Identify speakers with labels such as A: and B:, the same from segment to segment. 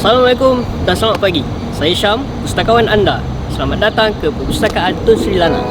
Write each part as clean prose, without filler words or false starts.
A: Assalamualaikum dan selamat pagi. Saya Syam, pustakawan anda. Selamat datang ke Perpustakaan Tun Sri Lanang.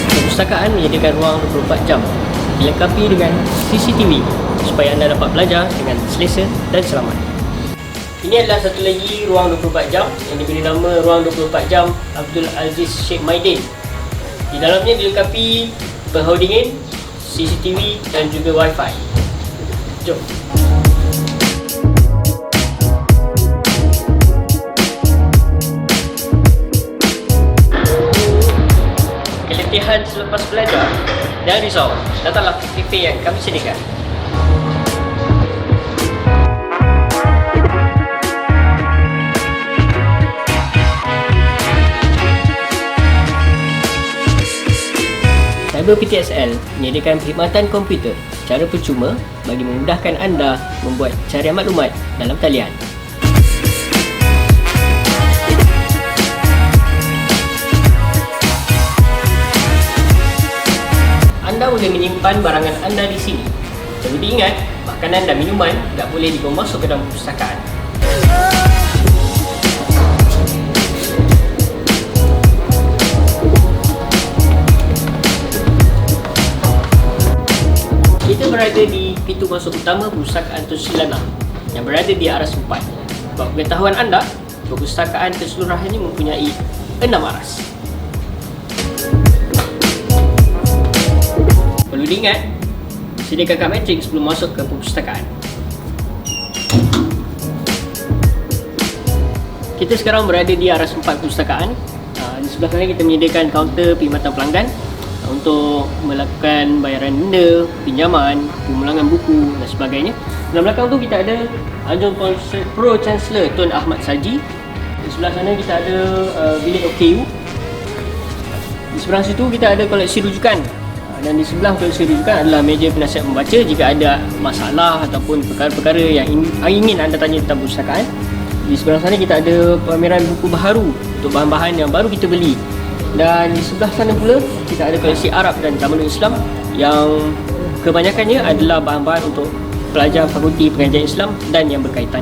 A: Perpustakaan menyediakan ruang 24 jam, dilengkapi dengan CCTV supaya anda dapat belajar dengan selesa dan selamat. Ini adalah satu lagi ruang 24 jam yang diberi nama Ruang 24 Jam Abdul Aziz Sheikh Maidin. Di dalamnya dilengkapi penghau dingin, CCTV dan juga Wi-Fi. Jom. Keletihan selepas belajar? Jangan risau, datanglah ke kafe yang kami sediakan. Cyber PTSL menyediakan perkhidmatan komputer secara percuma bagi memudahkan anda membuat carian maklumat dalam talian. Anda boleh menyimpan barangan anda di sini. Perlu diingat, makanan dan minuman tidak boleh dibawa masuk ke dalam perpustakaan. Kita berada di pintu masuk utama Perpustakaan Tun Sri Lanang yang berada di aras 4. Untuk pengetahuan anda, perpustakaan keseluruhannya mempunyai 6 aras. Perlu diingat, sediakan kad matrik sebelum masuk ke perpustakaan. Kita sekarang berada di aras 4 perpustakaan. Di sebelah sana kita menyediakan kaunter perkhidmatan pelanggan untuk melakukan bayaran denda, pinjaman, pemulangan buku dan sebagainya. Dalam belakang tu kita ada Anjung Pro Chancellor Tun Ahmad Saji. Di sebelah sana kita ada bilik OKU. Di seberang situ kita ada koleksi rujukan. Dan di sebelah koleksi rujukan adalah meja penasihat membaca jika ada masalah ataupun perkara-perkara yang ingin anda tanya tentang perpustakaan. Di seberang sana kita ada pameran buku baharu untuk bahan-bahan yang baru kita beli. Dan di sebelah sana pula kita ada koleksi Arab dan Tamadun Islam yang kebanyakannya adalah bahan-bahan untuk pelajar Fakulti Pengajian Islam dan yang berkaitan.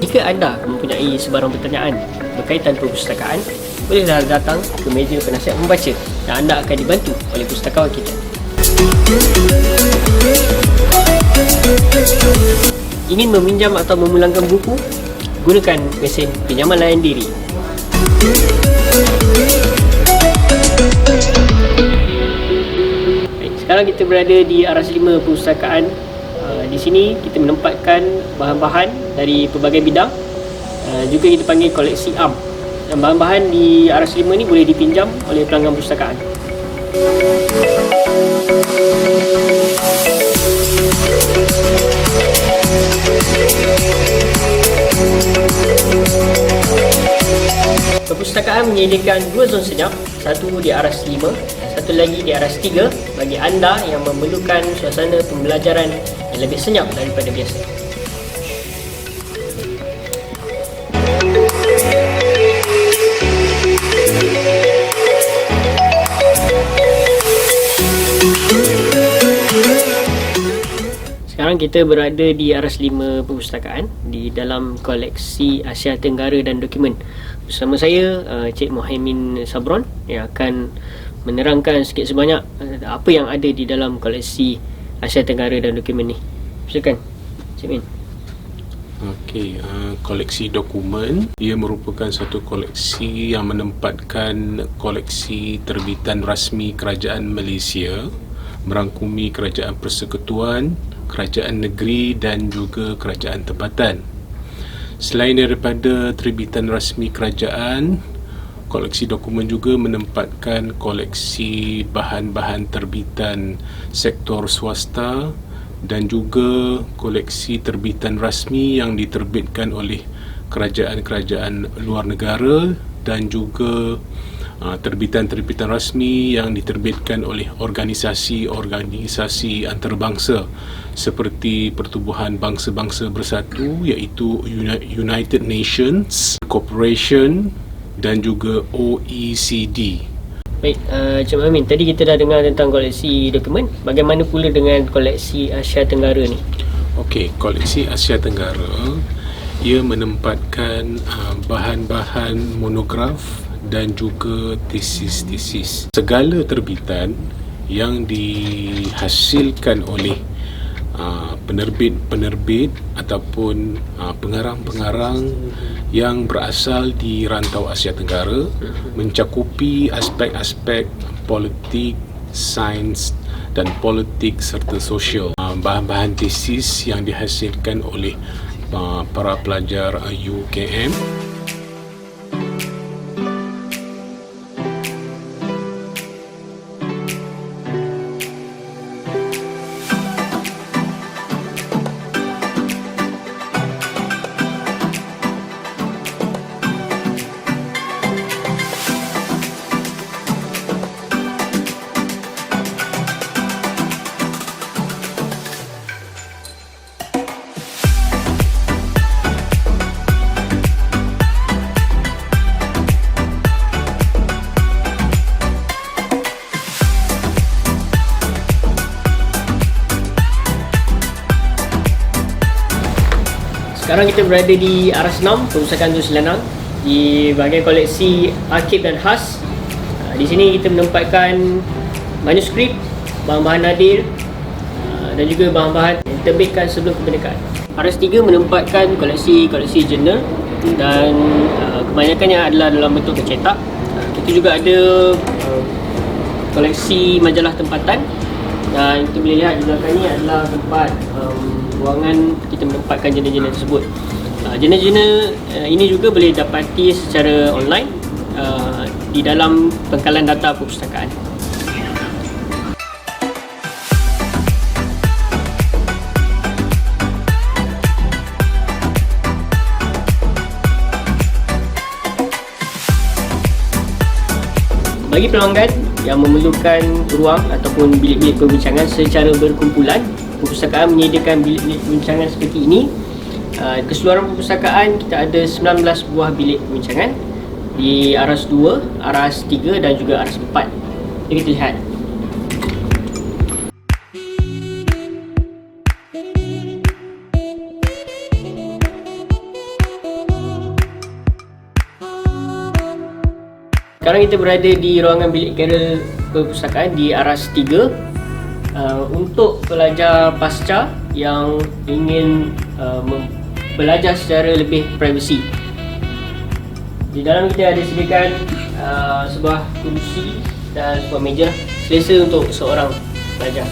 A: Jika anda mempunyai sebarang pertanyaan berkaitan perpustakaan, bolehlah datang ke meja penasihat membaca dan anda akan dibantu oleh pustakawan kita. Ingin meminjam atau memulangkan buku? Gunakan mesin pinjaman layan diri. Baik, sekarang kita berada di aras 5 perpustakaan. Di sini kita menempatkan bahan-bahan dari pelbagai bidang. Juga kita panggil koleksi am. Dan bahan-bahan di aras 5 ni boleh dipinjam oleh pelanggan perpustakaan. Perpustakaan menyediakan 2 zon senyap, satu di aras 5 dan satu lagi di aras 3 bagi anda yang memerlukan suasana pembelajaran yang lebih senyap daripada biasa. Sekarang kita berada di aras 5 perpustakaan di dalam koleksi Asia Tenggara dan Dokumen. Bersama saya Cik Mohaimin Sabron yang akan menerangkan sikit sebanyak apa yang ada di dalam koleksi Asia Tenggara dan Dokumen ni. Silakan Cik Min.
B: Okey, koleksi dokumen ia merupakan satu koleksi yang menempatkan koleksi terbitan rasmi Kerajaan Malaysia, merangkumi Kerajaan Persekutuan, Kerajaan Negeri dan juga Kerajaan Tempatan. Selain daripada terbitan rasmi kerajaan, koleksi dokumen juga menempatkan koleksi bahan-bahan terbitan sektor swasta dan juga koleksi terbitan rasmi yang diterbitkan oleh kerajaan-kerajaan luar negara dan juga terbitan-terbitan rasmi yang diterbitkan oleh organisasi-organisasi antarabangsa seperti Pertubuhan Bangsa-Bangsa Bersatu, iaitu United Nations, Corporation dan juga OECD.
A: Baik, Cik Amin, tadi kita dah dengar tentang koleksi dokumen. Bagaimana pula dengan koleksi Asia Tenggara ni?
B: Okey, koleksi Asia Tenggara ia menempatkan bahan-bahan monograf dan juga tesis-tesis. Segala terbitan yang dihasilkan oleh penerbit-penerbit ataupun pengarang-pengarang yang berasal di rantau Asia Tenggara mencakupi aspek-aspek politik, sains dan politik serta sosial. Bahan-bahan tesis yang dihasilkan oleh para pelajar UKM.
A: Sekarang kita berada di Aras 6, Perpustakaan Tun Selanang, di bahagian koleksi arsip dan khas. Di sini kita menempatkan manuskrip, bahan-bahan nadir dan juga bahan-bahan yang diterbitkan sebelum kemerdekaan. Aras 3 menempatkan koleksi-koleksi jurnal dan kebanyakannya adalah dalam bentuk tercetak. Kita juga ada koleksi majalah tempatan, dan kita boleh lihat di belakang ni adalah tempat ruangan kita menempatkan jurnal-jurnal tersebut. Jurnal-jurnal ini juga boleh dapati secara online di dalam pengkalan data perpustakaan. Bagi pelanggan yang memerlukan ruang ataupun bilik-bilik perbincangan secara berkumpulan, perpustakaan menyediakan bilik-bilik perbincangan seperti ini. Keseluruhan perpustakaan kita ada 19 buah bilik perbincangan di Aras 2, Aras 3 dan juga Aras 4. Jadi kita lihat. Sekarang kita berada di ruangan bilik kera perpustakaan di Aras 3. Untuk pelajar pasca yang ingin belajar secara lebih privasi, di dalam kita ada sediakan sebuah kursi dan sebuah meja selesa untuk seorang pelajar.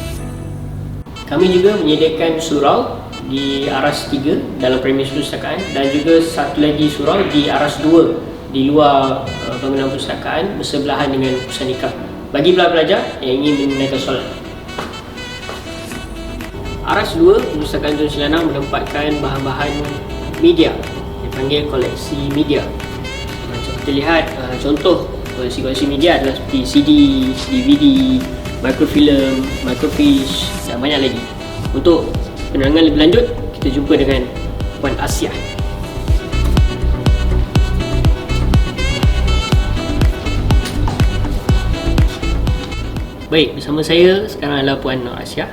A: Kami juga menyediakan surau di Aras 3 dalam premis perpustakaan dan juga satu lagi surau di Aras 2 di luar bangunan perpustakaan bersebelahan dengan pusandika bagi pelajar yang ingin menunaikan solat. Aras 2, Perpustakaan Tun Selanang menempatkan bahan-bahan media, dipanggil koleksi media. Macam kita lihat contoh koleksi-koleksi media adalah seperti CD, DVD, microfilm, microfiche dan banyak lagi. Untuk penerangan lebih lanjut, kita jumpa dengan Puan Asia. Baik, bersama saya sekarang adalah Puan Nur Asia.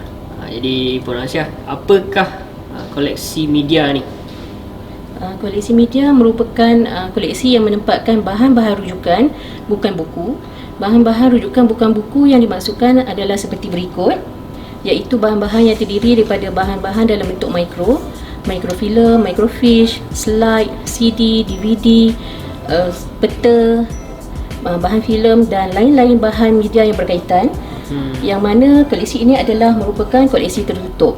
A: Jadi Puan Asia, apakah koleksi media ni?
C: Koleksi media merupakan koleksi yang menempatkan bahan-bahan rujukan bukan buku. Bahan-bahan rujukan bukan buku yang dimaksudkan adalah seperti berikut, iaitu bahan-bahan yang terdiri daripada bahan-bahan dalam bentuk microfilm, microfiche, slide, CD, DVD, peta, bahan filem dan lain-lain bahan media yang berkaitan. Yang mana koleksi ini adalah merupakan koleksi tertutup.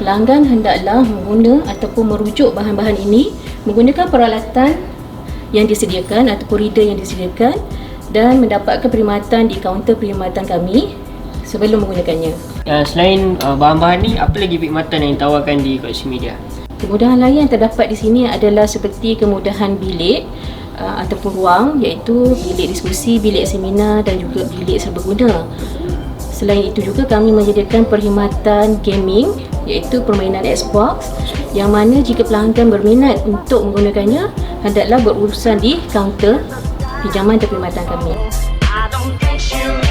C: Pelanggan hendaklah mengguna ataupun merujuk bahan-bahan ini menggunakan peralatan yang disediakan ataupun reader yang disediakan dan mendapatkan perkhidmatan di kaunter perkhidmatan kami sebelum menggunakannya.
A: Selain bahan-bahan ni, apa lagi perkhidmatan yang ditawarkan di koleksi media?
C: Kemudahan lain yang terdapat di sini adalah seperti kemudahan bilik, ataupun ruang, iaitu bilik diskusi, bilik seminar dan juga bilik serbaguna. Selain itu juga kami menyediakan perkhidmatan gaming, iaitu permainan Xbox, yang mana jika pelanggan berminat untuk menggunakannya, hendaklah berurusan di kaunter pinjaman dan perkhidmatan kami.
D: I don't think you